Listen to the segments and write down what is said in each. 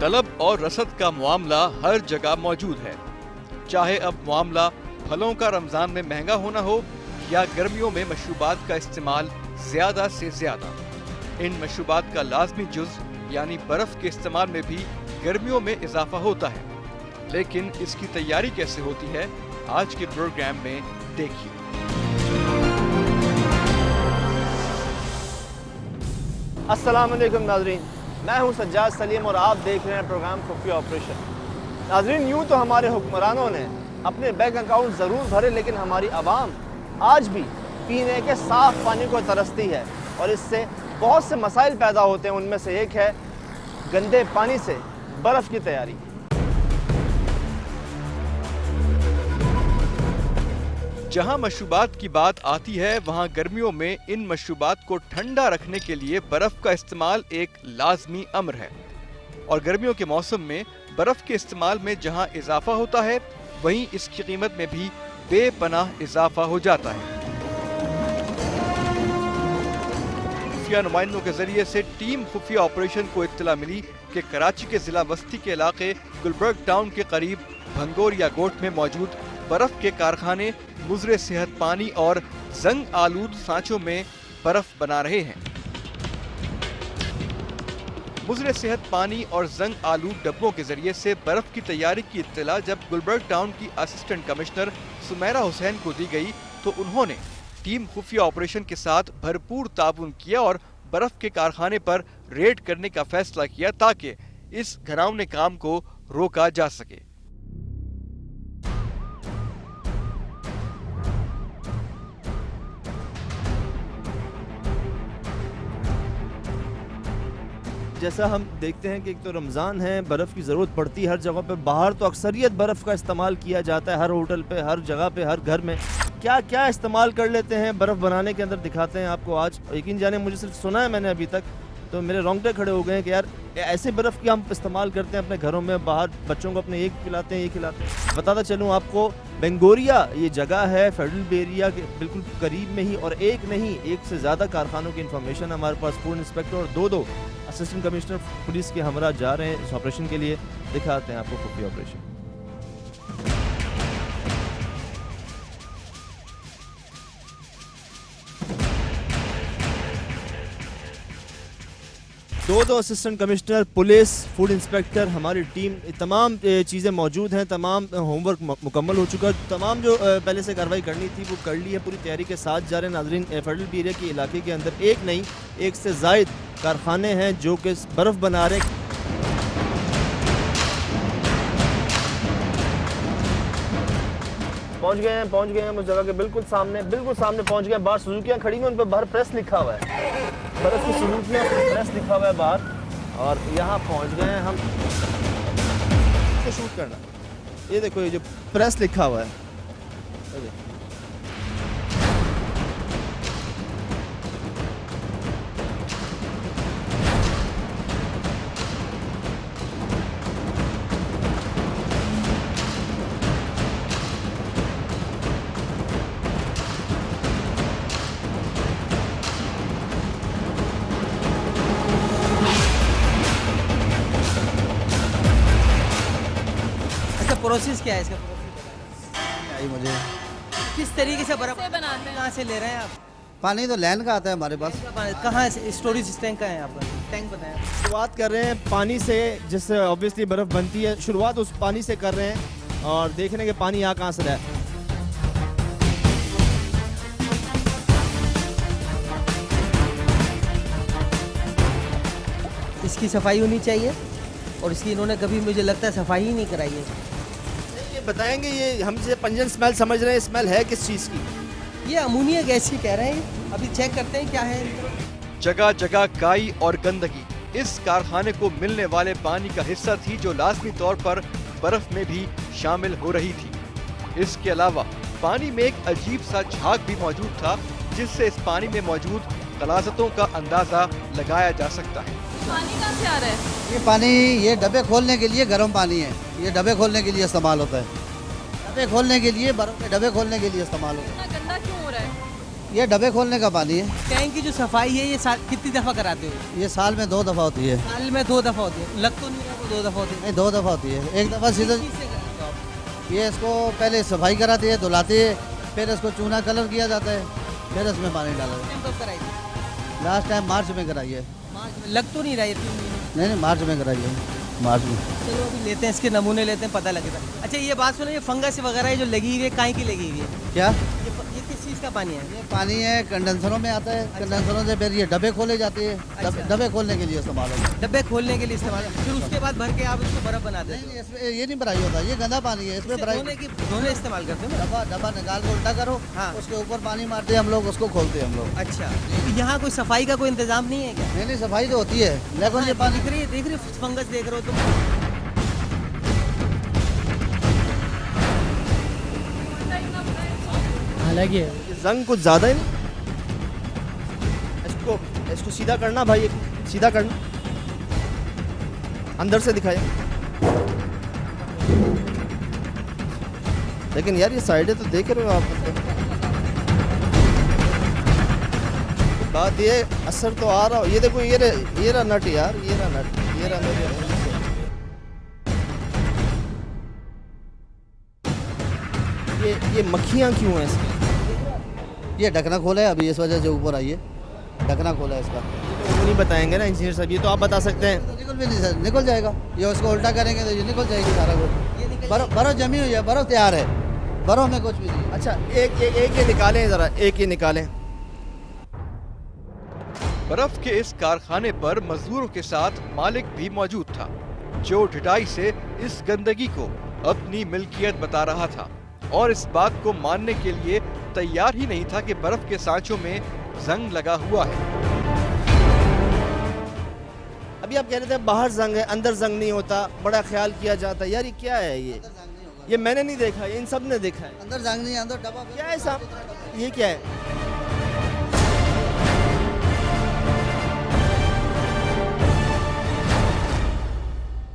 तलब और रसद का मामला हर जगह मौजूद है। चाहे अब मामला फलों का रमजान में महंगा होना हो या गर्मियों में मशरूबात का इस्तेमाल ज्यादा से ज्यादा। इन मशरूबात का लाजमी जुज यानी बर्फ के इस्तेमाल में भी गर्मियों में इजाफा होता है, लेकिन इसकी तैयारी कैसे होती है आज के प्रोग्राम में देखिए। अस्सलाम वालेकुम नाज़रीन, मैं हूं सज्जाद सलीम और आप देख रहे हैं प्रोग्राम खुफिया ऑपरेशन। नाज़रीन, यूं तो हमारे हुक्मरानों ने अपने बैंक अकाउंट ज़रूर भरे, लेकिन हमारी आवाम आज भी पीने के साफ पानी को तरसती है और इससे बहुत से मसाइल पैदा होते हैं। उनमें से एक है गंदे पानी से बर्फ़ की तैयारी। जहां मशरूबात की बात आती है वहां गर्मियों में इन मशरूबात को ठंडा रखने के लिए बर्फ का इस्तेमाल एक लाजमी अम्र है और गर्मियों के मौसम में बर्फ के इस्तेमाल में जहां इजाफा होता है वहीं इसकी कीमत में भी बेपनाह इजाफा हो जाता है। खुफिया नुमाइंदों के जरिए से टीम खुफिया ऑपरेशन को इत्तला मिली कि कराची के जिला बस्ती के इलाके गुलबर्ग टाउन के करीब भंगोरिया गोट में मौजूद बर्फ के कारखाने मुजरे सेहत पानी और जंग आलूद सांचों में बर्फ बना रहे हैं। मुजरे सेहत पानी और जंग आलूद डब्बों के जरिए से बर्फ की तैयारी की इत्तला जब गुलबर्ग टाउन की असिस्टेंट कमिश्नर सुमेरा हुसैन को दी गई तो उन्होंने टीम खुफिया ऑपरेशन के साथ भरपूर ताउन किया और बर्फ के कारखाने पर रेड करने का फैसला किया ताकि इस घिनौने काम को रोका जा सके। जैसा हम देखते हैं कि एक तो रमज़ान है, बर्फ़ की ज़रूरत पड़ती है हर जगह पे। बाहर तो अक्सरियत बर्फ़ का इस्तेमाल किया जाता है, हर होटल पे, हर जगह पे, हर घर में। क्या क्या इस्तेमाल कर लेते हैं बर्फ़ बनाने के अंदर, दिखाते हैं आपको आज। यकीन जाने मुझे सिर्फ सुना है मैंने अभी तक, तो मेरे रोंगटे खड़े हो गए हैं कि यार ऐसे बर्फ़ की हम इस्तेमाल करते हैं अपने घरों में, बाहर बच्चों को अपने ये खिलाते हैं, ये खिलाते हैं। बताता चलूँ आपको, बेंगोरिया ये जगह है फेडरल बे एरिया के बिल्कुल करीब में ही, और एक नहीं एक से ज़्यादा कारखानों की इन्फॉर्मेशन हमारे पास। फूड इंस्पेक्टर और दो असिस्टेंट कमिश्नर पुलिस के हमरा जा रहे हैं इस ऑपरेशन के लिए। दिखाते हैं आपको खुफिया ऑपरेशन। दो assistant commissioner, police, food inspector, हमारी टीम, तमाम चीज़ें मौजूद हैं। तमाम होमवर्क मुकम्मल हो चुका है। तमाम जो पहले से कार्रवाई करनी थी वो कर ली है, पूरी तैयारी के साथ जा रहे हैं। नाज़रीन, फेडरल बे एरिया के इलाके के अंदर एक नहीं एक से ज़ायद कारखाने हैं जो कि बर्फ़ बना रहे हैं। पहुंच गए हैं उस जगह के बिल्कुल सामने पहुंच गए। बाहर सुजुकियाँ खड़ी हैं, उन पर बाहर प्रेस लिखा हुआ है, बर्फ की सुजुकियाँ प्रेस लिखा हुआ है बाहर। और यहाँ पहुंच गए हैं हम। शूट करना, ये देखो ये जो प्रेस लिखा हुआ है, प्रोसेस क्या है इसका? प्रोसेस मुझे किस तरीके से बर्फ बनाते हैं? कहाँ से ले रहे हैं आप? पानी तो लैंड का आता है हमारे पास। कहाँ स्टोरेज टैंक का है आपका? टैंक बताएं। शुरुआत कर रहे हैं पानी से, जिससे ऑब्वियसली बर्फ़ बनती है। शुरुआत उस पानी से कर रहे हैं और देख रहे हैं कि पानी यहाँ कहाँ से रहा है। इसकी सफाई होनी चाहिए और इसकी इन्होंने कभी मुझे लगता है सफाई ही नहीं कराई है। ये बताएंगे, ये हम जैसे पंजन स्मेल समझ रहे हैं, स्मेल है किस चीज़ की? ये अमोनिया गैस ही कह रहे हैं, अभी चेक करते हैं क्या है। जगह जगह काई और गंदगी इस कारखाने को मिलने वाले पानी का हिस्सा थी जो लाजमी तौर पर बर्फ में भी शामिल हो रही थी। इसके अलावा पानी में एक अजीब सा झाग भी मौजूद था जिससे इस पानी में मौजूद गलाजतों का अंदाजा लगाया जा सकता है। पानी कहाँ से आ रहा है? ये पानी, ये डब्बे खोलने के लिए गर्म पानी है, ये डब्बे खोलने के लिए इस्तेमाल होता है। डब्बे खोलने के लिए, बर्फ के डब्बे खोलने के लिए इस्तेमाल होता है। इतना गंदा क्यों हो रहा है? ये डब्बे खोलने का पानी है। टैंक की जो सफाई है ये कितनी दफ़ा कराते हो? ये साल में 2 दफ़ा होती है। साल में 2 दफ़ा होती है? लग तो नहीं रहा वो 2 दफ़ा होती है? नहीं 2 दफ़ा होती है। एक दफ़ा सीधे किस चीज़ से कराते हो आप? ये इसको पहले सफाई कराती है, धुलाती है, फिर इसको चूना कलर किया जाता है, फिर इसमें पानी डाला जाता टाइम कब कराई थी? है। लास्ट टाइम मार्च में कराई है। मार्च में। लग तो नहीं रहा ये 3 महीने? नहीं मार्च में कराई है, मार्च में। चलो अभी लेते हैं इसके नमूने लेते हैं, पता लगेगा। अच्छा ये बात सुनो, ये फंगस वगैरह है जो लगी हुई है, काहे की लगी हुई है? क्या? ये किस चीज़ का पानी है? ये पानी है कंडेंसरों में आता है। कंडेंसरों से फिर ये डब्बे खोले जाते हैं। अच्छा। डब्बे खोलने के लिए इस्तेमाल होता है। डब्बे खोलने के लिए इस्तेमाल, फिर उसके बाद भर के आप उसको बर्फ बना देते नहीं हो? इसमें ये नहीं भराई होता, ये गंदा पानी है। इसमें भराई धोने इस्तेमाल करते हो ना? डब्बा निकाल के उल्टा करो, हाँ। उसके ऊपर पानी मारते हैं हम लोग, उसको खोलते हैं हम लोग। अच्छा, तो यहाँ कोई सफाई का कोई इंतजाम नहीं है क्या? नहीं सफाई तो होती है, लेकिन ये पानी देख रही फंगस देख रहे हो तुम? हालांकि ये जंग कुछ ज़्यादा ही नहीं। इसको सीधा करना भाई, सीधा करना, अंदर से दिखाए। लेकिन यार ये साइडें तो देख रहे हो आप। बात ये असर तो आ रहा हो। ये देखो ये रहा नट यार, ये रहा नट, ये रहा नट। ये मक्खियाँ क्यों हैं इसमें? ये ढकना खोला है अभी, इस वजह से ऊपर आई है। ढकना खोला है इसका। तो वो नहीं बताएंगे ना इंजीनियर साहब, ये तो आप बता सकते हैं। तो निकल भी नहीं सर, निकल जाएगा। ये उसको उल्टा करेंगे तो ये निकल जाएगी सारा कुछ। बर्फ जमी हुई है, बर्फ तैयार है, बर्फ में कुछ भी नहीं है। अच्छा एक ये निकालें ज़रा, एक ये निकालें। बर्फ के इस कारखाने पर मजदूरों के साथ मालिक भी मौजूद था, जो ढिठाई से इस गंदगी को अपनी मिल्कियत बता रहा था और इस बात को मानने के लिए तैयार ही नहीं था कि बर्फ के सांचों में जंग लगा हुआ है। अभी आप कह रहे थे बाहर जंग है, अंदर जंग नहीं होता, बड़ा ख्याल किया जाता है। यार ये क्या है? ये मैंने नहीं देखा, ये इन सब ने देखा है। अंदर जंग नहीं है, अंदर डब्बा क्या है साहब? ये क्या है?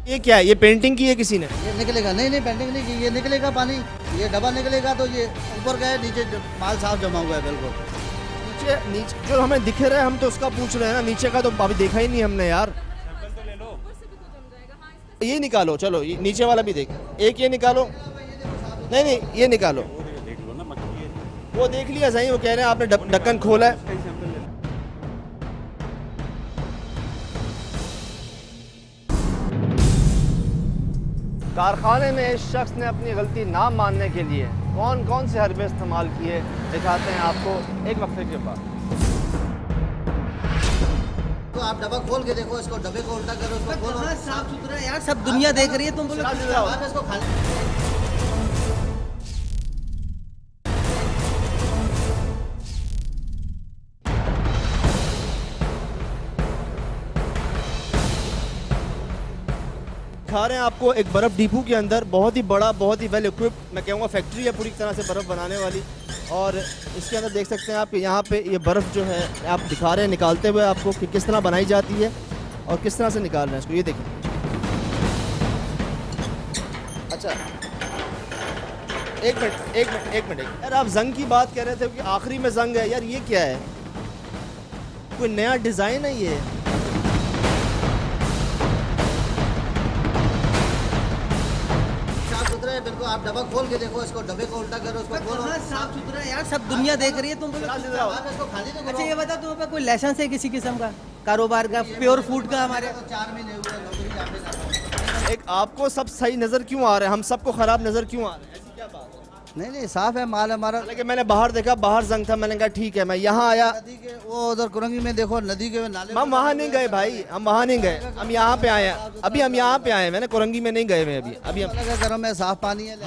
ये क्या है? ये पेंटिंग की है किसी ने? ये निकलेगा नहीं पेंटिंग नहीं की, ये निकलेगा पानी। ये डब्बा निकलेगा तो ये ऊपर गए, नीचे माल साफ जमा हुआ है बिल्कुल। नीचे जो हमें दिख रहा है हम तो उसका पूछ रहे हैं ना, नीचे का तो अभी देखा ही नहीं हमने यार। ये निकालो, चलो ये नीचे वाला भी देख, एक ये निकालो। नहीं ये निकालो, वो देख लिया सही। वो कह रहे हैं आपने ढक्कन खोला है। कारखाने में इस शख्स ने अपनी गलती ना मानने के लिए कौन कौन से हरबे इस्तेमाल किए दिखाते हैं आपको एक वक्फे के बाद। तो आप डब्बा खोल के देखो, इसको डब्बे को उल्टा करो, उसको खोलो। साफ सुथरा यार, सब दुनिया देख रही है, तुम बोलो आप इसको खाली दिखा रहे हैं आपको एक बर्फ़ डिपो के अंदर बहुत ही बड़ा, बहुत ही वेल इक्विप्ड, मैं कहूँगा फैक्ट्री है पूरी तरह से बर्फ़ बनाने वाली। और इसके अंदर देख सकते हैं आप कि यहाँ पे ये बर्फ़ जो है आप दिखा रहे हैं निकालते हुए आपको कि किस तरह बनाई जाती है और किस तरह से निकाल रहे हैं इसको। ये देखिए। अच्छा एक मिनट यार, आप जंग की बात कर रहे थे कि आखिरी में जंग है। यार ये क्या है? कोई नया डिज़ाइन है ये? बिल्कुल, आप डब्बा खोल के देखो, इसको डब्बे को उल्टा करो, उसको खोलो। साफ सुथरा यार, सब दुनिया देख रही है, तुम बोलो आप इसको खाली तो अच्छा करो। ये बता, तुम्हारे पे कोई लाइसेंस है किसी किस्म का कारोबार का, प्योर फूड का? हमारे तो 4 महीने हुए नौकरी यहाँ पे कर। एक आपको सब सही नज़र क्यों आ रहा है, हम सबको ख़राब नज़र क्यों आ रहा है? ऐसी क्या बात है? नहीं साफ है माल हमारा। हालांकि मैंने बाहर देखा, बाहर जंग था, मैंने कहा ठीक है, मैं यहाँ आया। नदी के वो उधर कुरंगी में देखो, नदी के नाले। हम वहाँ नहीं गए भाई, हम वहाँ नहीं गए, हम यहाँ पे आए हैं। अभी हम यहाँ पे आए हैं, मैंने कुरंगी में नहीं गए हुए अभी हम घरों में साफ पानी है।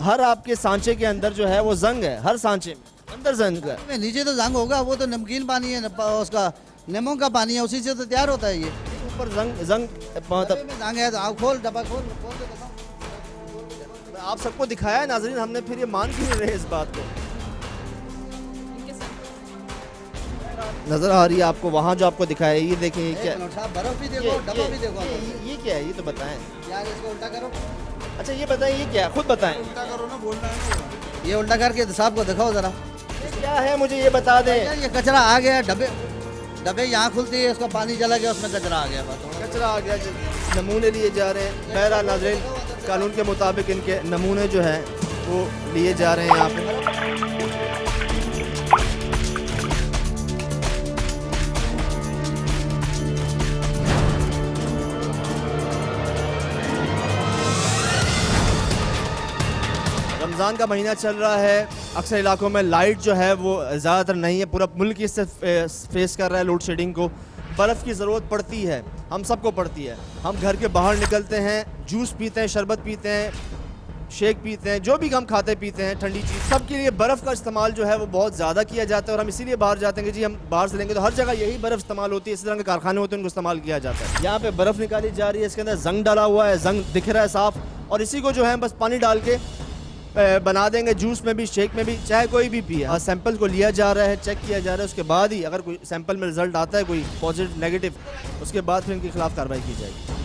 हर आपके सांचे के अंदर जो है वो जंग है, हर सांचे में अंदर जंग है। नीचे तो जंग होगा, वो तो नमकीन पानी है, उसका नींबू का पानी है, उसी से तो तैयार होता है। ये ऊपर जंग मतलब जंग है तो आप खोल, डब्बा खोल के देखो। आप सबको दिखाया है नाजरीन हमने, फिर ये मान क्यों नहीं रहे इस बात को? नजर आ रही है आपको वहाँ जो आपको दिखाया है? ये देखें, ये क्या? बर्फ भी देखो, डब्बा भी देखो। ये क्या है? ये तो बताएं यार, इसको उल्टा करो। अच्छा ये बताएं, ये क्या है? खुद बताएं। उल्टा करो ना, बोलना है। ये उल्टा करके साहब को दिखाओ जरा। क्या क्या है मुझे ये बता दें। यार ये कचरा आ गया, डब्बे डब्बे यहाँ खुलती है, उसका पानी चला गया, उसमें कचरा आ गया बस। कचरा आ गया जी, नमूने लिए जा रहे हैं। बहरहाल नाज़रीन, कानून के मुताबिक इनके नमूने जो हैं वो लिए जा रहे हैं यहाँ पे। रमज़ान का महीना चल रहा है, अक्सर इलाकों में लाइट जो है वो ज़्यादातर नहीं है, पूरा मुल्क इससे फेस कर रहा है लोड शेडिंग को। बर्फ़ की ज़रूरत पड़ती है, हम सबको पड़ती है। हम घर के बाहर निकलते हैं, जूस पीते हैं, शरबत पीते हैं, शेक पीते हैं, जो भी हम खाते पीते हैं ठंडी चीज़, सबके लिए बर्फ़ का इस्तेमाल जो है वो बहुत ज़्यादा किया जाता है। और हम इसीलिए बाहर जाते हैं कि जी हम बाहर से लेंगे तो हर जगह यही बर्फ़ इस्तेमाल होती है। इस तरह के कारखाने होते हैं, उनको इस्तेमाल किया जाता है। यहाँ पे बर्फ़ निकाली जा रही है, इसके अंदर जंग डाला हुआ है, जंग दिख रहा है साफ़, और इसी को जो है बस पानी डाल के बना देंगे, जूस में भी, शेक में भी, चाहे कोई भी पिए। सैंपल को लिया जा रहा है, चेक किया जा रहा है, उसके बाद ही अगर कोई सैंपल में रिजल्ट आता है कोई पॉजिटिव नेगेटिव, उसके बाद फिर इनके खिलाफ कार्रवाई की जाएगी।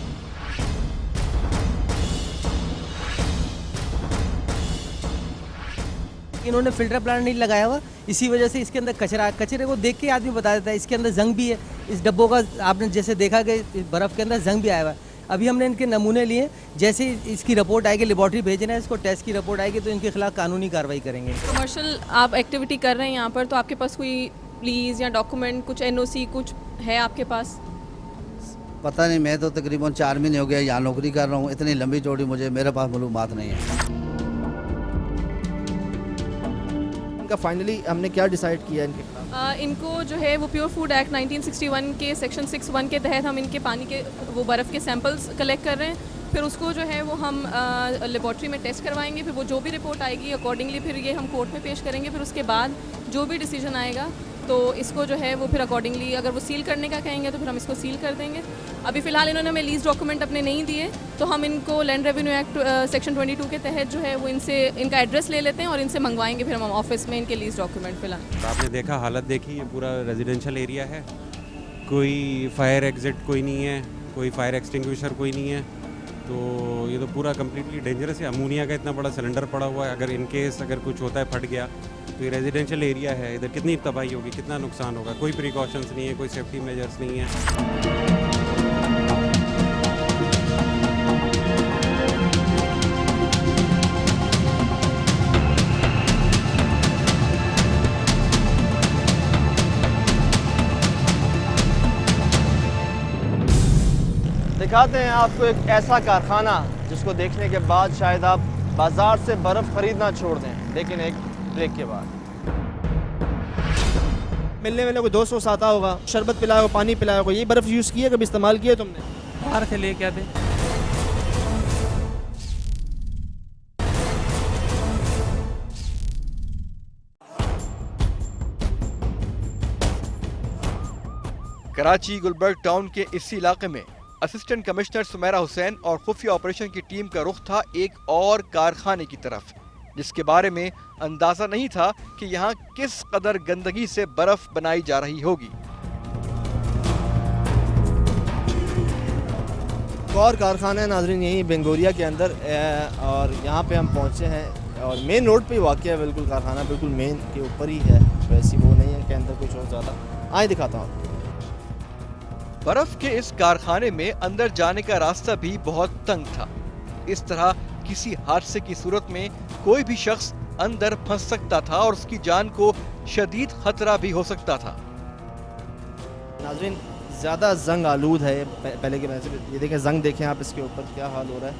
इन्होंने फिल्टर प्लांट नहीं लगाया हुआ, इसी वजह से इसके अंदर कचरे को देख के आदमी बता देता है इसके अंदर जंग भी है। इस डब्बों का आपने जैसे देखा कि इस बर्फ़ के अंदर जंग भी आया हुआ है। अभी हमने इनके नमूने लिए, जैसे इसकी रिपोर्ट आएगी, लेबॉर्ट्री भेजना है इसको, टेस्ट की रिपोर्ट आएगी तो इनके खिलाफ कानूनी कार्रवाई करेंगे। कमर्शियल आप एक्टिविटी कर रहे हैं यहाँ पर, तो आपके पास कोई लीज या डॉक्यूमेंट, कुछ एनओसी कुछ है आपके पास? पता नहीं, मैं तो तकरीबन 4 महीने हो गया यहाँ नौकरी कर रहा हूँ, इतनी लंबी चौड़ी मुझे मेरे पास मालूमात नहीं है। इनका फाइनली हमने क्या डिसाइड किया इनके खिलाफ? इनको जो है वो प्योर फूड एक्ट 1961 के सेक्शन 6(1) के तहत हम इनके पानी के वो बर्फ़ के सैंपल्स कलेक्ट कर रहे हैं। फिर उसको जो है वो हम लेबॉर्ट्री में टेस्ट करवाएंगे, फिर वो जो भी रिपोर्ट आएगी अकॉर्डिंगली फिर ये हम कोर्ट में पेश करेंगे। फिर उसके बाद जो भी डिसीजन आएगा तो इसको जो है वो फिर अकॉर्डिंगली, अगर वो सील करने का कहेंगे तो फिर हम इसको सील कर देंगे। अभी फ़िलहाल इन्होंने हमें लीज डॉक्यूमेंट अपने नहीं दिए, तो हम इनको लैंड रेवेन्यू एक्ट सेक्शन 22 के तहत जो है वो इनसे इनका एड्रेस ले लेते हैं और इनसे मंगवाएंगे फिर हम ऑफिस में इनके लीज डॉक्यूमेंट। फिलहाल आपने देखा, हालत देखी, ये पूरा रेजिडेंशियल एरिया है, कोई फायर एग्जिट कोई नहीं है, कोई फायर एक्सटिंग्विशर कोई नहीं है, तो ये तो पूरा कम्प्लीटली डेंजरस है। अमोनिया का इतना बड़ा सिलेंडर पड़ा हुआ है, अगर इनकेस अगर कुछ होता है, फट गया, तो ये रेजिडेंशियल एरिया है, इधर कितनी तबाही होगी, कितना नुकसान होगा। कोई प्रिकॉशंस नहीं है, कोई सेफ्टी मेजर्स नहीं है। दिखाते हैं आपको एक ऐसा कारखाना जिसको देखने के बाद शायद आप बाजार से बर्फ़ खरीदना छोड़ दें, लेकिन एक ब्रेक के बाद। मिलने वाले कोई दोस्त वोस्त आता होगा, शरबत पिलाया हो, पानी पिलाया हो, ये बर्फ़ यूज़ की है, कभी इस्तेमाल किया तुमने? बाहर से लेके आते। कराची गुलबर्ग टाउन के इसी इलाके में असिस्टेंट कमिश्नर सुमेरा हुसैन और खुफिया ऑपरेशन की टीम का रुख था एक और कारखाने की तरफ, जिसके बारे में अंदाजा नहीं था कि यहाँ किस कदर गंदगी से बर्फ बनाई जा रही होगी। और कारखाना है नाजरीन यही बेंगोरिया के अंदर, और यहाँ पे हम पहुँचे हैं और मेन रोड पे वाक़ है, बिल्कुल कारखाना बिल्कुल मेन के ऊपर ही है, वैसी वो नहीं है कि अंदर कुछ और ज़्यादा। आए दिखाता हूँ। बर्फ के इस कारखाने में अंदर जाने का रास्ता भी बहुत तंग था। इस तरह किसी हादसे की सूरत में कोई भी शख्स अंदर फंस सकता था और उसकी जान को शदीद खतरा भी हो सकता था। नाज़रीन ज़्यादा जंग आलूद है पहले के वजह से। ये देखें जंग, देखें आप इसके ऊपर क्या हाल हो रहा है।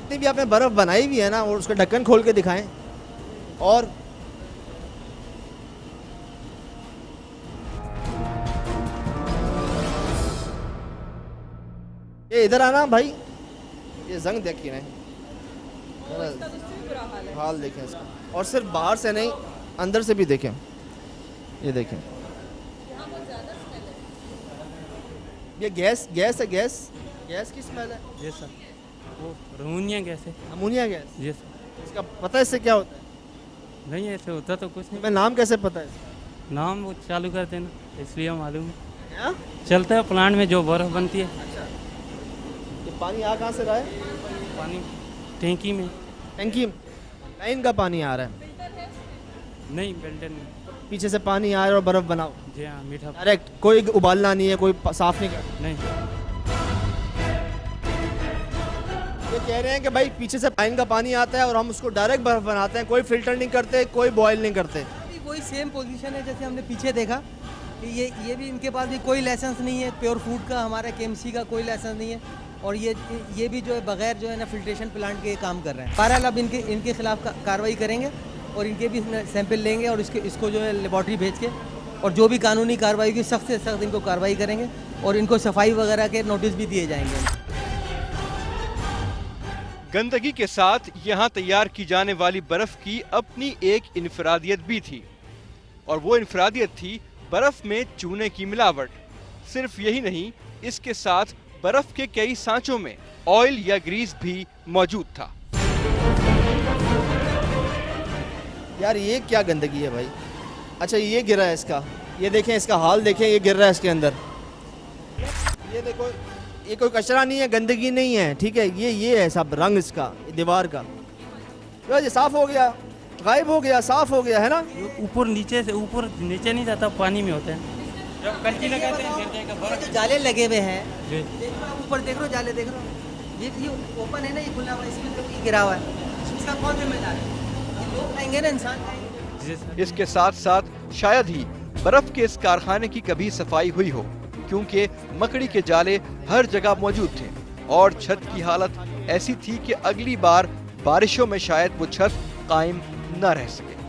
इतनी भी आपने बर्फ़ बनाई हुई है ना, और उसका ढक्कन खोल के दिखाएं। और ये इधर आना भाई, ये जंग देखिए हाल देखें इसका, और सिर्फ बाहर से नहीं अंदर से भी देखें। ये देखें, ये गैस है, गैस की स्मेल है। जी सर, वो अमोनिया गैस है। Ammonia gas? जी सर। इसका पता है इससे क्या होता है? नहीं, ऐसे होता तो कुछ नहीं। मैं नाम कैसे पता है? नाम वो चालू करते ना, इसलिए मालूम है। क्या चलता है प्लांट में जो बर्फ़ बनती है। ये पानी आ कहाँ से रहा है? पानी टैंकी में। टैंकी में? लाइन का पानी आ रहा है? नहीं, बिल्डर नहीं। पीछे से पानी आ रहा है और बर्फ़ बनाओ जी हाँ मीठा डायरेक्ट, कोई उबालना नहीं है, कोई साफ नहीं करना। नहीं ये कह रहे हैं कि भाई पीछे से पानी का पानी आता है और हम उसको डायरेक्ट बर्फ़ बनाते हैं, कोई फिल्टर नहीं करते, कोई बॉयल नहीं करते। अभी वही सेम पोजीशन है जैसे हमने पीछे देखा कि ये भी इनके पास भी कोई लाइसेंस नहीं है, प्योर फूड का हमारा केएमसी का कोई लाइसेंस नहीं है, और ये भी जो है बगैर जो है ना फिल्ट्रेशन प्लांट के काम कर रहे हैं। बहरहाल अब इनके खिलाफ कार्रवाई करेंगे और इनके भी सैंपल लेंगे और इसको जो है लेबॉर्ट्री भेज के और जो भी कानूनी कार्रवाई होगी सख्त से सख्त इनको कार्रवाई करेंगे और इनको सफाई वगैरह के नोटिस भी दिए जाएंगे। गंदगी के साथ यहाँ तैयार की जाने वाली बर्फ की अपनी एक इनफरादियत भी थी, और वो इनफरादियत थी बर्फ में चूने की मिलावट। सिर्फ यही नहीं, इसके साथ बर्फ के कई सांचों में ऑयल या ग्रीस भी मौजूद था। यार ये क्या गंदगी है भाई। अच्छा ये गिरा है इसका, ये देखें इसका हाल देखें, ये गिर रहा है इसके अंदर। ये देखो, ये कोई कचरा नहीं है, गंदगी नहीं है, ठीक है, ये है सब रंग इसका, दीवार का। ये साफ हो गया, गायब हो गया, साफ हो गया है ना। ऊपर नीचे से ऊपर नीचे नहीं जाता, पानी में होता है। जब कल्टी लगाते हैं गिर जाएगा बर्फ। जो जाले लगे हुए हैं जी। देख रहे हो, ऊपर देख रहे हो जाले देख रहे हो, ये ओपन है ना, ये खुला हुआ है, इसमें तो ये गिरा हुआ है, इसका कौन जिम्मेदार है? ये लोग खाएंगे ना, इंसान खाएंगे। जी सर। इसके साथ साथ शायद ही बर्फ के इस कारखाने की कभी सफाई हुई हो, क्योंकि मकड़ी के जाले हर जगह मौजूद थे और छत की हालत ऐसी थी कि अगली बार बारिशों में शायद वो छत कायम न रह सके।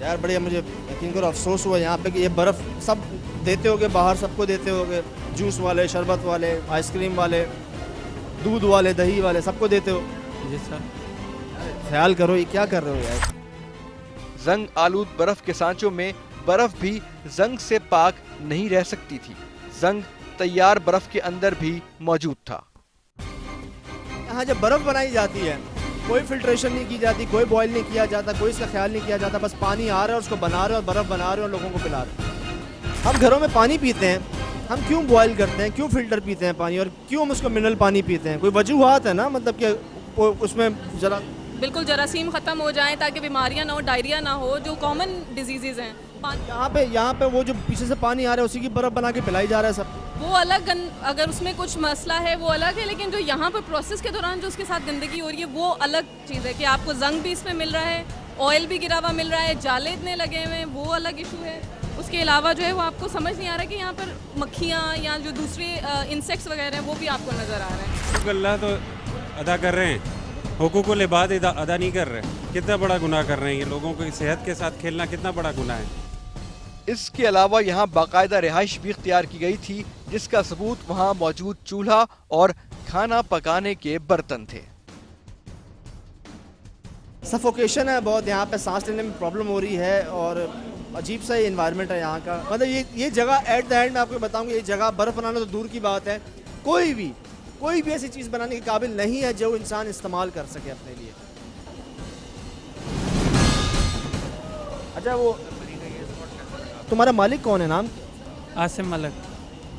यार बढ़िया, मुझे यकीन करो अफसोस हुआ यहाँ पे कि ये बर्फ़ सब देते होगे बाहर, सबको देते होगे, जूस वाले, शरबत वाले, आइसक्रीम वाले, दूध वाले, दही वाले, सबको देते हो। जी सर। ख्याल करो ये क्या कर रहे हो यार। जंग आलूद बर्फ के सांचों में बर्फ भी जंग से पाक नहीं रह सकती थी। जंग तैयार बर्फ के अंदर भी मौजूद था। यहाँ जब बर्फ़ बनाई जाती है, कोई फिल्ट्रेशन नहीं की जाती, कोई बॉयल नहीं किया जाता, कोई इसका ख्याल नहीं किया जाता, बस पानी आ रहा है, उसको बना रहे हो और बर्फ़ बना रहे हो और लोगों को पिला रहे हो। हम घरों में पानी पीते हैं, हम क्यों बॉयल करते हैं, क्यों फिल्टर पीते हैं पानी, और क्यों हम उसको मिनरल पानी पीते हैं? कोई वजूहात है ना, मतलब कि उसमें जरा बिल्कुल जरासीम ख़त्म हो जाएं ताकि बीमारियां ना हो, डायरिया ना हो, जो कॉमन डिजीज़ हैं। यहाँ पे वो जो पीछे से पानी आ रहा है उसी की बर्फ़ बना के पिलाई जा रहा है सब। वो अलग अगर उसमें कुछ मसला है वो अलग है, लेकिन जो यहाँ पर प्रोसेस के दौरान जो उसके साथ गंदगी हो रही है वो अलग चीज़ है कि आपको जंग भी इसमें मिल रहा है, ऑयल भी गिरा हुआ मिल रहा है, जाले इतने लगे हुए हैं, वो अलग इशू है। उसके अलावा जो है वो आपको समझ नहीं आ रहा कि यहाँ पर मक्खियाँ या जो दूसरे इंसेक्ट्स वगैरह हैं वो भी आपको नज़र आ रहे हैं। हुकूक अल्लाह तो अदा कर रहे हैं, हुकूकुल इबाद अदा नहीं कर रहे। कितना बड़ा गुनाह कर रहे हैं ये, लोगों की सेहत के साथ खेलना कितना बड़ा गुनाह है। इसके अलावा यहाँ बाकायदा रिहाइश भी इख्तियार की गई थी, जिसका सबूत वहाँ मौजूद चूल्हा और खाना पकाने के बर्तन थे। सफोकेशन है बहुत, यहाँ पे सांस लेने में प्रॉब्लम हो रही है और अजीब सा ये इन्वायरमेंट है यहाँ का। मतलब ये जगह एट द एंड मैं आपको बताऊँगा, ये जगह बर्फ़ बनाना तो दूर की बात है, कोई भी ऐसी चीज़ बनाने के काबिल नहीं है जो इंसान इस्तेमाल कर सके अपने लिए। अच्छा वो तुम्हारा मालिक कौन है, नाम? आसिम मलक।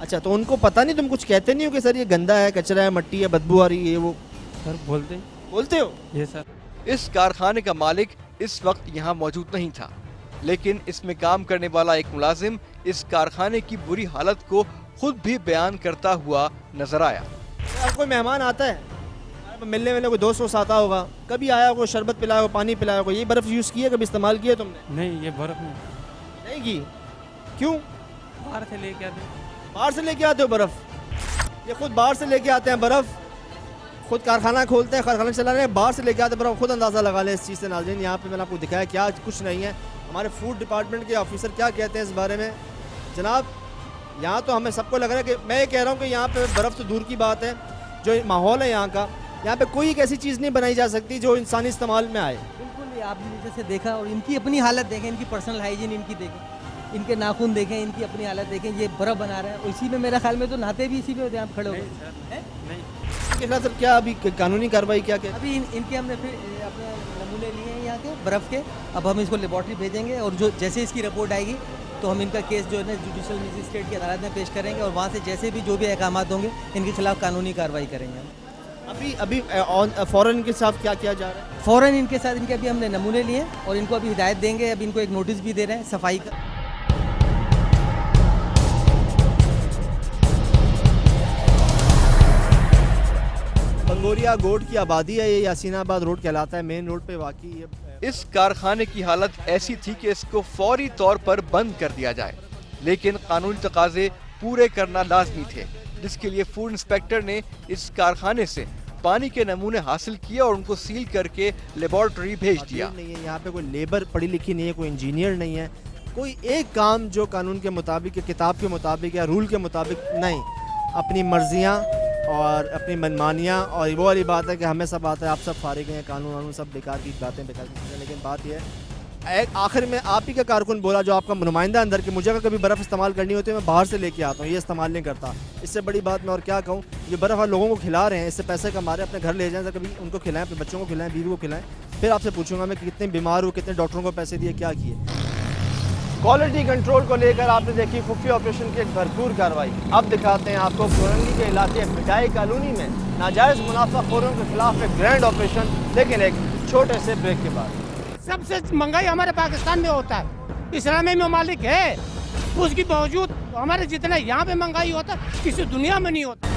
अच्छा, तो उनको पता नहीं, तुम कुछ कहते नहीं हो कि सर ये गंदा है, कचरा है, मिट्टी है, बदबू आ रही है, वो सर बोलते हो? ये सर। इस कारखाने का मालिक इस वक्त यहाँ मौजूद नहीं था, लेकिन इसमें काम करने वाला एक मुलाजिम इस कारखाने की बुरी हालत को खुद भी बयान करता हुआ नजर आया। अब कोई मेहमान आता है, मिलने वाले कोई दोस्त वोस्त आता होगा, कभी आया होगा, शरबत पिलाया होगा, पानी पिलाया होगा, ये बर्फ़ यूज़ की है, कभी इस्तेमाल किया तुमने? नहीं, ये बर्फ़ नहीं की। क्यों? बाहर से लेके आते हैं। बाहर से लेके आते हो बर्फ़? ये खुद बाहर से लेके आते हैं बर्फ़, खुद कारखाना खोलते हैं, कारखाना चला रहे हैं, बाहर से लेके आते हैं बर्फ़। खुद अंदाज़ा लगा लें इस चीज़ से। नाज़रीन, यहाँ पे मैंने आपको दिखाया क्या कुछ नहीं है। हमारे फूड डिपार्टमेंट के ऑफिसर क्या कहते हैं इस बारे में? जनाब, यहाँ तो हमें सबको लग रहा है कि मैं ये कह रहा हूँ कि यहाँ पे बर्फ़ तो दूर की बात है, जो माहौल है यहाँ का, यहाँ पे कोई एक ऐसी चीज़ नहीं बनाई जा सकती जो इंसानी इस्तेमाल में आए। बिल्कुल, आपने जैसे देखा, और इनकी अपनी हालत देखें, इनकी पर्सनल हाइजीन इनकी देखें, इनके नाखून देखें, इनकी अपनी हालत देखें। ये बर्फ़ बना रहा है, इसी में मेरा ख्याल में तो नहाते भी इसी में होते हैं। आप खड़े हो नहीं। इनके खिलाफ सर क्या अभी कानूनी कार्रवाई क्या क्या? अभी इनके हमने फिर अपने नमूने लिए हैं यहाँ के बर्फ़ के। अब हम इसको लेबॉर्ट्री भेजेंगे और जो जैसे इसकी रिपोर्ट आएगी तो हम इनका केस जो है ना जुडिशल मजिस्ट्रेट की अदालत में पेश करेंगे और वहाँ से जैसे भी जो भी अहकामात होंगे इनके खिलाफ कानूनी कार्रवाई करेंगे हम। अभी अभी फौरन के साथ क्या किया जा रहा है? फ़ौरन इनके साथ इनके अभी हमने नमूने लिए हैं और इनको अभी हिदायत देंगे, अभी इनको एक नोटिस भी दे रहे हैं सफाई का। बंगोरिया गोड की आबादी है, ये यासीनाबाद रोड कहलाता है, मेन रोड पे वाकई ये इस कारखाने की हालत ऐसी थी कि इसको फौरी तौर पर बंद कर दिया जाए, लेकिन कानूनी तकाजे पूरे करना लाजमी थे, जिसके लिए फूड इंस्पेक्टर ने इस कारखाने से पानी के नमूने हासिल किए और उनको सील करके लेबोरेटरी भेज दिया। नहीं है यहाँ पे, कोई लेबर पढ़ी लिखी नहीं है, कोई इंजीनियर नहीं है, कोई एक काम जो कानून के मुताबिक या किताब के मुताबिक या रूल के मुताबिक नहीं, अपनी मर्जियाँ और अपनी मनमानियाँ। और वो वाली बात है कि हमें सब आता है, आप सब फारिग हैं, कानून वानून सब बेकार की बातें, बेकार की चीज़ें। लेकिन बात यह है, आखिर में आप ही का कारकुन बोला, जो आपका नुमाइंदा अंदर के, मुझे अगर कभी बर्फ़ इस्तेमाल करनी होती है मैं बाहर से लेके आता हूँ, ये इस्तेमाल नहीं करता। इससे बड़ी बात मैं और क्या कहूँ, ये बर्फ़ आप लोगों को खिला रहे हैं, इससे पैसे कमा रहे हैं, अपने घर ले जाएं, तो कभी उनको खिलाएं, अपने बच्चों को खिलाएं, बीवी को खिलाएं। फिर आपसे पूछूंगा मैं कितने बीमार हूँ, कितने डॉक्टरों को पैसे दिए, क्या किए। क्वालिटी कंट्रोल को लेकर आपने देखी खुफिया ऑपरेशन की एक भरपूर कार्रवाई। अब दिखाते हैं आपको कोरंगी के इलाके मिठाई कॉलोनी में नाजायज़ मुनाफाखोरों के खिलाफ एक ग्रैंड ऑपरेशन, लेकिन एक छोटे से ब्रेक के बाद। सबसे महंगाई हमारे पाकिस्तान में होता है, इस्लामी ममालिक है, उसके बावजूद हमारे जितना यहाँ पे महंगाई होता है किसी दुनिया में नहीं होता।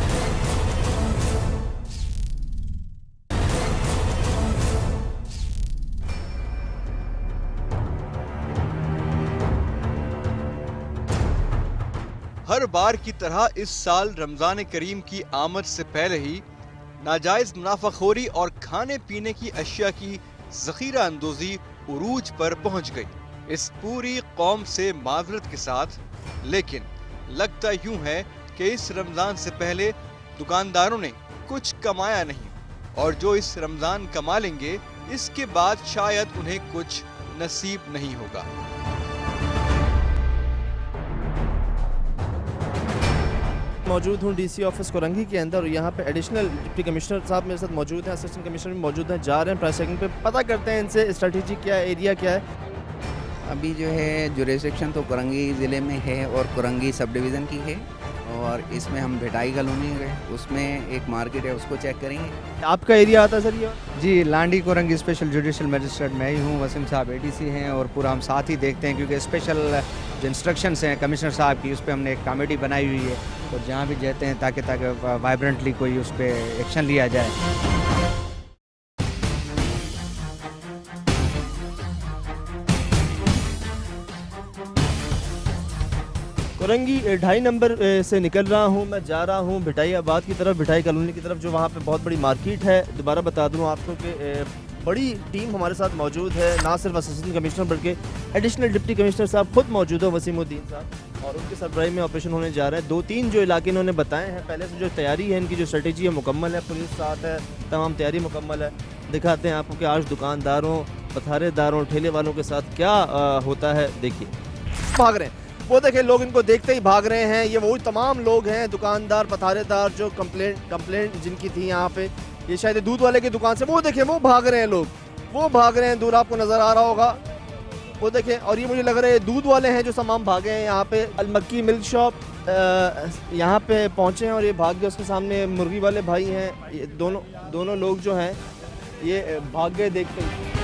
हर बार की तरह इस साल रमजान करीम की आमद से पहले ही नाजायज मुनाफाखोरी और खाने पीने की अशिया की ज़ख़ीरा अंदोज़ी उरूज पर पहुंच गई। इस पूरी कौम से माजरत के साथ, लेकिन लगता यूं है कि इस रमजान से पहले दुकानदारों ने कुछ कमाया नहीं, और जो इस रमजान कमा लेंगे इसके बाद शायद उन्हें कुछ नसीब नहीं होगा। मौजूद हूँ डीसी ऑफिस कोरंगी के अंदर, और यहाँ पे एडिशनल डिप्टी कमिश्नर साहब मेरे साथ मौजूद हैं, असिस्टेंट कमिश्नर भी मौजूद हैं, जा रहे हैं प्राइस चेकिंग पे, पता करते हैं इनसे स्ट्रेटेजी क्या है, एरिया क्या है। अभी जो है जुरिसडिक्शन तो कोरंगी ज़िले में है और कोरंगी सब डिवीज़न की है, और इसमें हम भेटाई कॉलोनी है, उसमें एक मार्केट है, उसको चेक करेंगे। आपका एरिया आता है सर ये? जी, Landhi Korangi special judicial magistrate मैं ही हूँ, वसीम साहब एडीसी हैं, और पूरा हम साथ ही देखते हैं, क्योंकि स्पेशल जो इंस्ट्रक्शंस हैं कमिश्नर साहब की, उस पर हमने एक कमेटी बनाई हुई है, और जहाँ भी जाते हैं ताकि वाइब्रेंटली कोई उस पर एक्शन लिया जाए। कोरंगी 2.5 नंबर से निकल रहा हूँ, मैं जा रहा हूँ भिटाई आबाद की तरफ, भिटाई कॉलोनी की तरफ, जो वहाँ पे बहुत बड़ी मार्केट है। दोबारा बता दूँ आपको कि बड़ी टीम हमारे साथ मौजूद है, ना सिर्फ असिस्टेंट कमिश्नर बल्कि एडिशनल डिप्टी कमिश्नर साहब खुद मौजूद है, वसीमुद्दीन साहब, और उनके सरबराही में ऑपरेशन होने जा रहा है। 2-3 जो इलाके इन्होंने बताए हैं, पहले से जो तैयारी है, इनकी जो स्ट्रेटेजी है मुकम्मल है, पुलिस साथ है, तमाम तैयारी मुकम्मल है। दिखाते हैं आपको कि आज दुकानदारों, पथारेदारों, ठेले वालों के साथ क्या होता है। देखिए, भाग रहे हैं वो, देखें लोग इनको देखते ही भाग रहे हैं। ये वही तमाम लोग हैं, दुकानदार, पथारेदार, जो कंप्लेंट जिनकी थी यहाँ पे, ये शायद दूध वाले की दुकान से, वो देखें वो भाग रहे हैं लोग, वो भाग रहे हैं, दूर आपको नज़र आ रहा होगा, वो देखें। और ये मुझे लग रहा है दूध वाले हैं जो तमाम भागे हैं। यहाँ पे अलमक्की मिल्क शॉप यहाँ पे पहुँचे हैं और ये भाग गए। उसके सामने मुर्गी वाले भाई हैं, ये दोनों लोग जो हैं ये भाग गए देखते ही।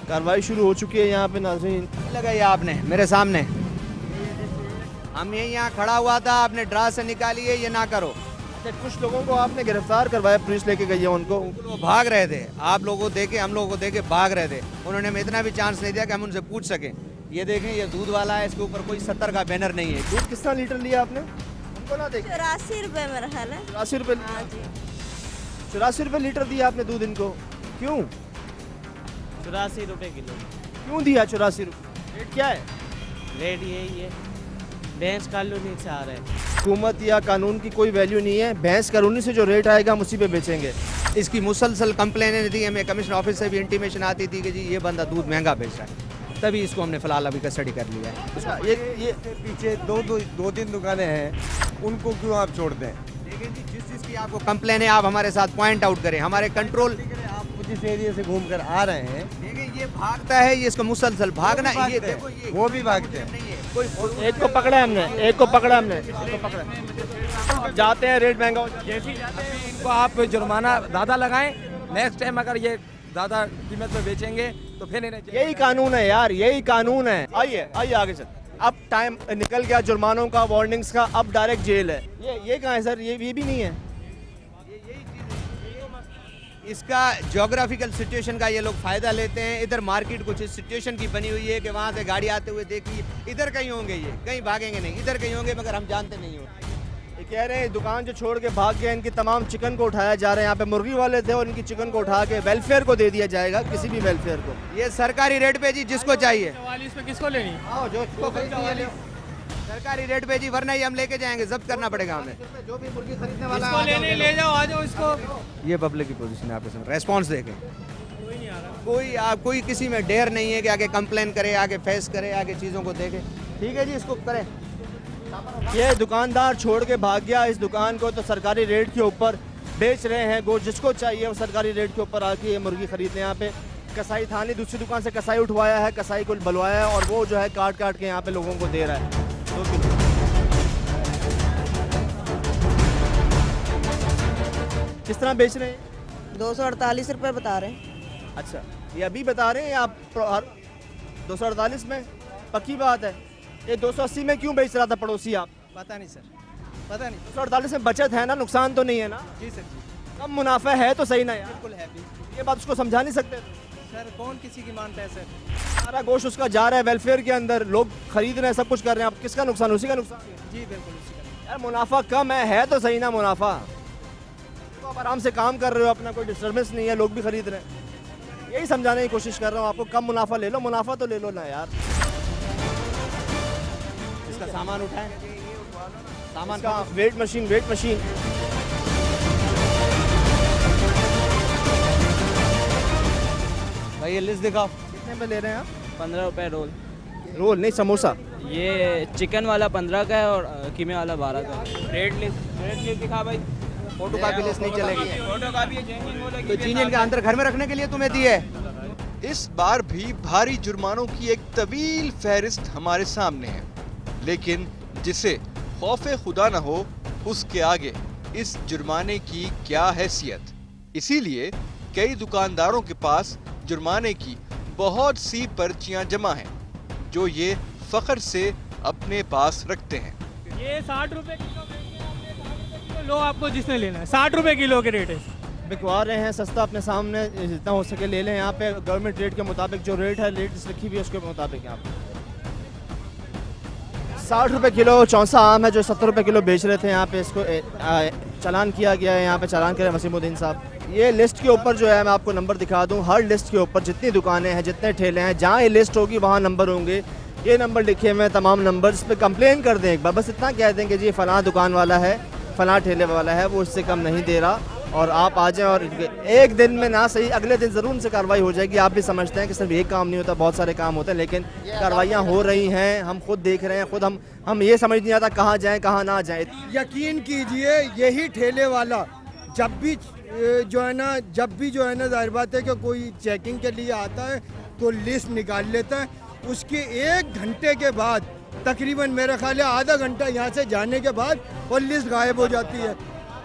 कार्रवाई शुरू हो चुकी है यहाँ पे नाज़रीन। लगाई आपने मेरे सामने, हम ये यहाँ खड़ा हुआ था, आपने ड्रा से निकाली है, ये ना करो। अच्छा, कुछ लोगों को आपने गिरफ्तार करवाया, पुलिस लेके गई है उनको? वो भाग रहे थे, आप लोगों को देखे, हम लोगों को देखे भाग रहे थे। उन्होंने हमें इतना भी चांस नहीं दिया कि हम उनसे पूछ सकें। ये देखें, ये दूध वाला है, इसके ऊपर कोई 70 का बैनर नहीं है। दूध कितना लीटर लिया आपने? उनको ना देखें। 84 रुपये मेरा ख्याल है। 84 रुपये? हाँ जी, 84 रुपये लीटर दिया आपने दूध इनको, क्यों? 84 रुपये किलो। क्यों दिया 84 रुपये? रेट क्या है? रेट यही है, भैंस कॉलोनी से आ रहे हैं। हुकूमत या कानून की कोई वैल्यू नहीं है, भैंस कॉलोनी से जो रेट आएगा हम उसी पे बेचेंगे। इसकी मुसलसल कंप्लेनें थी, हमें कमिश्नर ऑफिस से भी इंटीमेशन आती थी कि जी ये बंदा दूध महंगा बेच रहा है, तभी इसको हमने फिलहाल अभी कस्टडी कर लिया है। अच्छा, ये पीछे दो तीन दुकानें हैं, उनको क्यों आप छोड़ दें? लेकिन जी जिस चीज़ की आपको कंप्लेन है आप हमारे साथ पॉइंट आउट करें, हमारे कंट्रोल। आप जिस एरिया से घूम कर आ रहे हैं, देखिए ये भागता है, ये इसको मुसलसल भागना, ये देखो ये वो भी भागते हैं। नहीं है, एक को पकड़ा हमने, एक को पकड़ा हमने, एक को पकड़ा। जाते हैं रेट महंगा हो जाता है। इनको आप जुर्माना ज़्यादा लगाएं, नेक्स्ट टाइम अगर ये ज़्यादा कीमत पे बेचेंगे तो फिर इन्हें यही कानून है यार, यही कानून है। आइए आइए आगे चल। अब टाइम निकल गया जुर्मानों का, वार्निंग्स का, अब डायरेक्ट जेल है। ये कहाँ है सर? ये भी नहीं है। इसका ज्योग्राफिकल सिचुएशन का ये लोग फ़ायदा लेते हैं। इधर मार्केट कुछ इस सिचुएशन की बनी हुई है कि वहाँ से गाड़ी आते हुए देखी, इधर कहीं होंगे, ये कहीं भागेंगे नहीं, इधर कहीं होंगे, मगर हम जानते नहीं होते। ये कह रहे हैं दुकान जो छोड़ के भाग गए, इनकी तमाम चिकन को उठाया जा रहा है। यहाँ पे मुर्गी वाले थे और इनकी चिकन को उठा के वेलफेयर को दे दिया जाएगा, किसी भी वेलफेयर को। ये सरकारी रेट पे जी, जिसको चाहिए 44 में किसको लेनी? आओ, जो सरकारी रेट पे जी, वरना ही हम लेके जाएंगे, जब्त करना पड़ेगा हमें। जो भी मुर्गी खरीदने वाला इसको लेने ले जाओ, आ जाओ इसको। ये पब्लिक की पोजीशन है आपके सामने, रेस्पॉन्स देखें। कोई किसी में डेयर नहीं है कि आगे कंप्लेन करे, आगे फेस करे, आगे चीज़ों को देखे। ठीक है जी, इसको करें। ये दुकानदार छोड़ के भाग गया इस दुकान को, तो सरकारी रेट के ऊपर बेच रहे हैं गोश्त। जिसको चाहिए वो सरकारी रेट के ऊपर आके ये मुर्गी खरीदने। यहाँ पे कसाई था नहीं, दूसरी दुकान से कसाई उठवाया है, कसाई को बुलवाया है और वो जो है काट काट के यहाँ पे लोगों को दे रहा है 2 किलो। किस तरह बेच रहे हैं? 248 रुपये बता रहे हैं। अच्छा, ये अभी बता रहे हैं या आप 248 में? पक्की बात है। ये 280 में क्यों बेच रहा था पड़ोसी आप? पता नहीं सर, पता नहीं। 248 में बचत है ना, नुकसान तो नहीं है ना? जी सर जी, कम मुनाफा है तो सही ना यार। बिल्कुल है भी। ये बात उसको समझा नहीं सकते? सर कौन किसी की मानता है सर? सारा गोश्त उसका जा रहा है वेलफेयर के अंदर, लोग खरीद रहे हैं, सब कुछ कर रहे हैं। अब किसका नुकसान? उसी का नुकसान। जी बिल्कुल उसी का। यार मुनाफा कम है तो सही ना मुनाफा। तो आप आराम से काम कर रहे हो, अपना कोई डिस्टर्बेंस नहीं है, लोग भी खरीद रहे हैं। यही समझाने की कोशिश कर रहा हूँ आपको, कम मुनाफा ले लो, मुनाफा तो ले लो ना यार। इसका सामान उठाएं, सामान का वेट मशीन भाई ये लिस्ट दिखाओ। कितने में ले रहे हैं आप? 15 रुपये रोल। रोल नहीं, समोसा। ये चिकन वाला 15 का है और कीमे वाला 12 का है। रेट लिस्ट दिखा भाई। फोटो कॉपी लिस्ट नहीं चलेगी। फोटो कापी तो चीज़ इनके अंदर घर में रखने के लिए तुम्हें दी है। इस बार भी भारी जुर्मानों की एक तवील फहरिस्त हमारे सामने है, लेकिन जिसे खौफे खुदा न हो उसके आगे इस जुर्माने की क्या हैसियत। इसीलिए कई दुकानदारों के पास जुर्माने की बहुत सी पर्चियां जमा हैं, जो ये फख्र से अपने पास रखते हैं। ये 60 रुपये किलो लो, आपको जिसने लेना है 60 रुपये किलो के रेट है। बिकवा रहे हैं सस्ता, अपने सामने जितना हो सके ले लें। यहाँ पे गवर्नमेंट रेट के मुताबिक जो रेट है, रेट लिखी हुई है उसके मुताबिक यहाँ पे 60 रुपये किलो चौंसा आम है जो 70 रुपये किलो बेच रहे थे। यहाँ पे इसको चालान किया गया है, यहाँ पे चालान करे वसीमुद्दीन साहब। ये लिस्ट के ऊपर जो है मैं आपको नंबर दिखा दूँ, हर लिस्ट के ऊपर जितनी दुकानें हैं, जितने ठेले हैं, जहाँ ये लिस्ट होगी वहाँ नंबर होंगे। ये नंबर लिखे हुए हैं, तमाम नंबर, इस पर कंप्लेन कर दें एक बार, बस इतना कह दें कि जी फलां दुकान वाला है, फलां ठेले वाला है, वो इससे कम नहीं दे रहा, और आप आ जाएं। और एक दिन में ना सही, अगले दिन ज़रूर उनसे कार्रवाई हो जाएगी। आप भी समझते हैं कि सिर्फ एक काम नहीं होता, बहुत सारे काम होते हैं, लेकिन कार्रवाइयाँ हो रही हैं, हम खुद देख रहे हैं। खुद हम ये समझ नहीं आता कहाँ जाएं कहाँ ना जाएं। यकीन कीजिए, यही ठेले वाला जब भी जो है ना जाहिर बात है कि कोई चेकिंग के लिए आता है तो लिस्ट निकाल लेता है। उसके 1 घंटे के बाद, तकरीबन मेरा ख्याल है आधा घंटा यहाँ से जाने के बाद, वो लिस्ट गायब हो जाती है।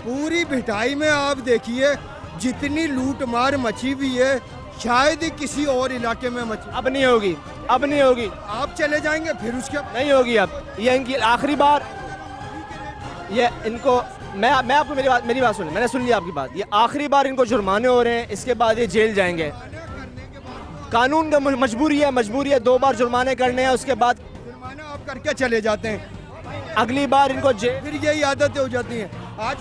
पूरी भिटाई में आप देखिए जितनी लूट मार मची हुई है, शायद ही किसी और इलाके में मची। अब नहीं होगी, अब नहीं होगी। आप चले जाएंगे फिर उसके नहीं होगी अब। ये इनकी आखिरी बार, ये इनको मैं आपको मेरी बात सुनिए, मैंने सुन लिया आपकी बात। ये आखिरी बार इनको जुर्माने हो रहे हैं, इसके बाद ये जेल जाएंगे। कानून का मजबूरी है 2 बार जुर्माने करने हैं, उसके बाद जुर्माना आप करके चले जाते हैं। अगली बार इनको जेल। फिर यही आदतें हो जाती हैं। आज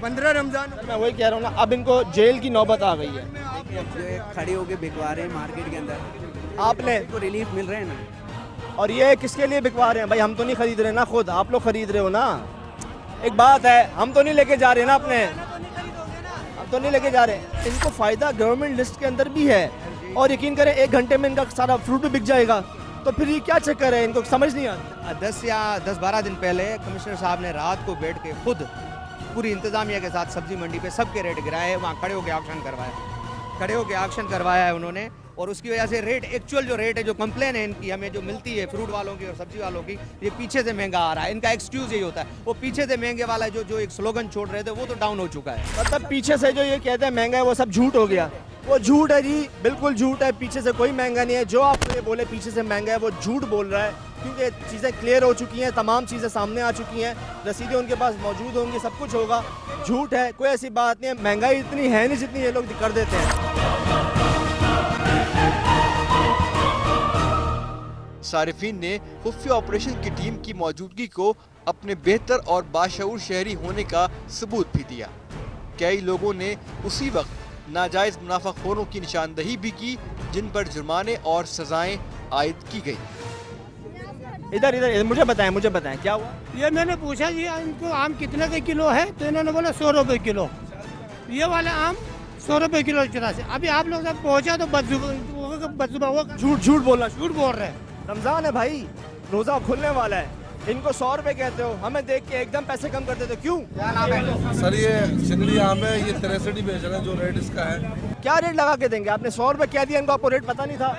15 रमजान, मैं वही कह रहा हूँ ना, अब इनको जेल की नौबत आ गई है। जो खड़े होके बिकवा रहे हैं मार्केट के अंदर, आपने को रिलीफ मिल रहे हैं ना। और ये किसके लिए बिकवा रहे हैं भाई? हम तो नहीं खरीद रहे ना, खुद आप लोग खरीद रहे हो ना। एक बात है, हम तो नहीं लेके जा रहे ना अपने, हम तो नहीं लेके जा रहे। इनको फ़ायदा गवर्नमेंट लिस्ट के अंदर भी है, और यकीन करें 1 घंटे में इनका सारा फ्रूट भी बिक जाएगा। तो फिर ये क्या चक्कर है, इनको समझ नहीं आता। 10 या 10-12 दिन पहले कमिश्नर साहब ने रात को बैठ के खुद पूरी इंतजामिया के साथ सब्जी मंडी पे सबके रेट गिराए, वहाँ खड़े होकर ऑक्शन करवाया। खड़े होकर ऑक्शन करवाया है उन्होंने, और उसकी वजह से रेट, एक्चुअल जो रेट है, जो कंप्लेन है इनकी हमें जो मिलती है फ्रूट वालों की और सब्जी वालों की, ये पीछे से महंगा आ रहा है। इनका एक्सक्यूज यही होता है, वो पीछे से महंगे वाला जो एक स्लोगन छोड़ रहे थे वो तो डाउन हो चुका है। मतलब पीछे से जो ये कहते हैं महंगा है वो सब झूठ हो गया। वो झूठ है जी, बिल्कुल झूठ है। पीछे से कोई महंगा नहीं है। जो आप ये बोले पीछे से महंगा है वो झूठ बोल रहा है, क्योंकि चीज़ें क्लियर हो चुकी हैं, तमाम चीज़ें सामने आ चुकी हैं, रसीदें उनके पास मौजूद होंगी, सब कुछ होगा। झूठ है, कोई ऐसी बात नहीं है। महंगाई इतनी है नहीं जितनी ये लोग कर देते हैं। सारिफीन ने खुफिया ऑपरेशन की टीम की मौजूदगी को अपने बेहतर और बाशऊर शहरी होने का सबूत भी दिया। कई लोगों ने उसी वक्त नाजायज मुनाफाखोरों की निशानदही भी की, जिन पर जुर्माने और सजाएं आयद की गई। इधर मुझे बताएं क्या हुआ? ये मैंने पूछा जी इनको आम कितने के किलो है, तो इन्होंने बोला 100 रुपये किलो। ये वाले आम 100 रुपये किलो चला से। अभी आप लोग जब पहुँचा तो झूठ बोल रहे हैं। रमजान है भाई, रोजा खुलने वाला है, इनको 100 रुपए कहते हो, हमें देख के एकदम पैसे कम कर देते हो, क्यों? क्या नाम है सर? ये चिंगड़ी आम है, ये 63 बेच रहे हैं, जो रेट इसका है। क्या रेट लगा के देंगे? आपने 100 रुपए कह दिया इनको, आपको रेट पता नहीं था?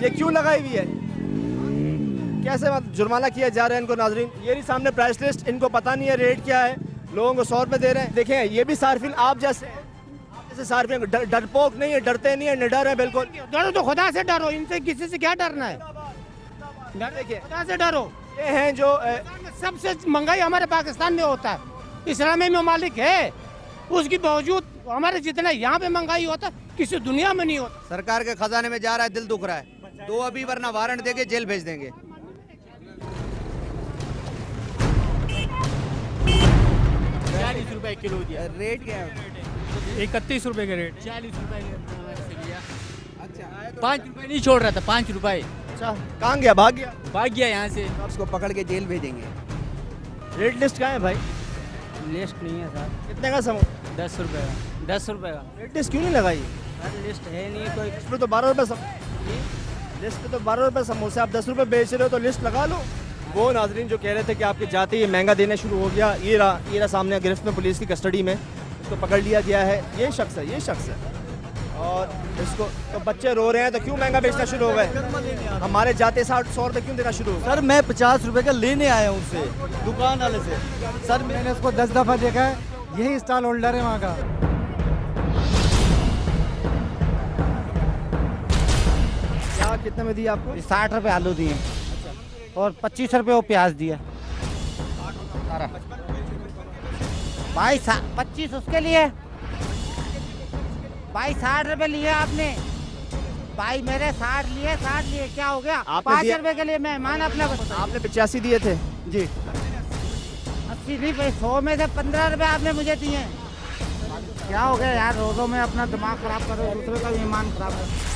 ये क्यों लगाई हुई है? कैसे जुर्माना किया जा रहा है इनको? नाजरीन, ये नहीं सामने प्राइस लिस्ट, इनको पता नहीं है रेट क्या है, लोगों को 100 रुपए दे रहे हैं। देखें, ये भी सार्फिन आप जैसे सार्फिन डरपोक नहीं है, डरते नहीं है, निडर है बिल्कुल। डरो तो खुदा से डरो, इनसे किसी से क्या डरना है? देखिए, खुदा से डरो। ये हैं जो सबसे महंगाई हमारे पाकिस्तान में होता है, इस्लामी ममालिक है, उसके बावजूद हमारे जितना यहाँ पे महंगाई होता है किसी दुनिया में नहीं होता। सरकार के खजाने में जा रहा है, दिल दुख रहा है। दो अभी वरना वारंट देके जेल भेज देंगे। 40 रुपए किलो दिया। रेट क्या है? 31 रुपए का रेट। 40 रुपए। अच्छा, 5 रुपए नहीं छोड़ रहा था, 5 रुपए। अच्छा, कहाँ गया? भाग गया यहाँ से। उसको पकड़ के जेल भेजेंगे। रेट लिस्ट कहाँ है भाई? लिस्ट नहीं है सर। कितने का समोसा? 10 रुपए का। 10 रुपए का। रेट लिस्ट क्यों नहीं लगाई? लिस्ट है नहीं कोई। इसमें तो 12 रुपए लिस्ट पे तो 12 रुपए समोसे, आप 10 रुपए बेच रहे हो तो लिस्ट लगा लो। वो नाजरीन जो कह रहे थे कि आपके जाते ही महंगा देना शुरू हो गया, ये रहा सामने गिरफ्त में, पुलिस की कस्टडी में, इसको पकड़ लिया गया है। ये शख्स है और इसको तो बच्चे रो रहे हैं, तो क्यों महंगा बेचना शुरू हो गए? हमारे जाते 100 रुपए क्यों देना शुरू हो? सर मैं 50 रुपए का लेने आया हूँ उससे, दुकान वाले से। सर मैंने उसको 10 दफ़ा देखा है, यही स्टॉल होल्डर है वहाँ का। क्या कितने में दिया आपको? 60 रुपए आलू दिए और 25 रुपए वो प्याज दिया। भाई 25 उसके लिए, भाई 60 रुपए लिए आपने, भाई मेरे 60 लिए क्या हो गया? 5 रुपए के लिए मेहमान अपना। आपने 85 दिए थे जी। 80 नहीं भाई, 100 में से 15 रुपए आपने मुझे दिए। क्या हो गया यार, रोजों में अपना दिमाग खराब करो, दूसरे का ईमान खराब करो।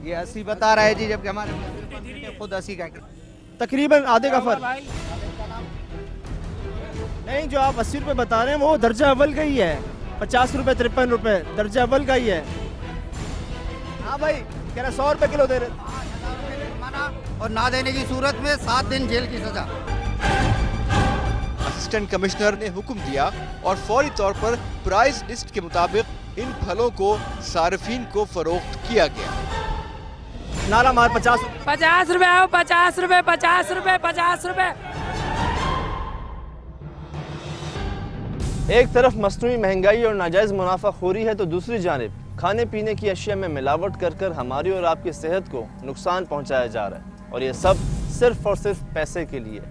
ये 80 बता रहा है जी, जबकि हमारे खुद 80 का तकरीबन आधे का फर्क। नहीं, जो आप 80 रुपए बता रहे हैं वो दर्जा अव्वल का ही है। 50 रुपए 53 रुपए दर्जा अव्वल का ही है। हाँ भाई, कह रहे 100 रुपए किलो दे रहे, और ना देने की सूरत में 7 दिन जेल की सजा। असिस्टेंट कमिश्नर ने हुक्म दिया और फौरी तौर पर प्राइस लिस्ट के मुताबिक इन फलों को सार्फिन को फरोख्त किया गया। नारा मार 50 रुपए, 50 रुपए, 50 रुपए, 50 रुपए। एक तरफ मसनूई महंगाई और नाजायज मुनाफाखोरी है, तो दूसरी जानिब खाने पीने की अशिया में मिलावट कर हमारी और आपकी सेहत को नुकसान पहुंचाया जा रहा है, और ये सब सिर्फ और सिर्फ पैसे के लिए।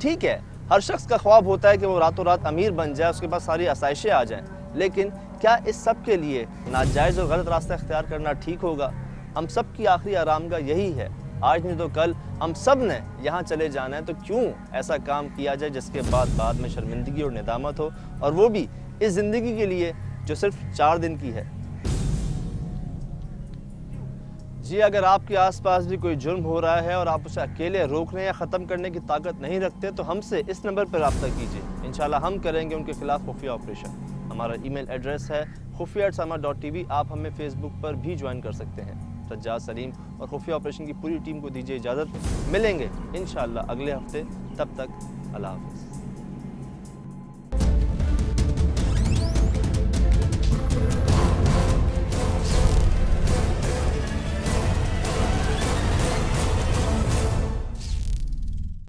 ठीक है, हर शख्स का ख्वाब होता है कि वो रातों रात अमीर बन जाए, उसके पास सारी आसाइशें आ जाएं, लेकिन क्या इस सब के लिए नाजायज़ और गलत रास्ता इख्तियार करना ठीक होगा? हम सब की आखिरी आरामगाह यही है, आज नहीं तो कल हम सब ने यहाँ चले जाना है, तो क्यों ऐसा काम किया जाए जिसके बाद में शर्मिंदगी और निदामत हो, और वो भी इस ज़िंदगी के लिए जो सिर्फ 4 दिन की है। जी, अगर आपके आसपास भी कोई जुर्म हो रहा है और आप उसे अकेले रोकने या ख़त्म करने की ताकत नहीं रखते, तो हमसे इस नंबर पर रब्ता कीजिए। इंशाल्लाह हम करेंगे उनके खिलाफ खुफिया ऑपरेशन। हमारा ईमेल एड्रेस है khufia@sama.tv। आप हमें फेसबुक पर भी ज्वाइन कर सकते हैं। सज्जाद सलीम और खुफिया ऑपरेशन की पूरी टीम को दीजिए इजाज़त। मिलेंगे इंशाअल्लाह अगले हफ्ते, तब तक अल्लाह हाफ़िज़।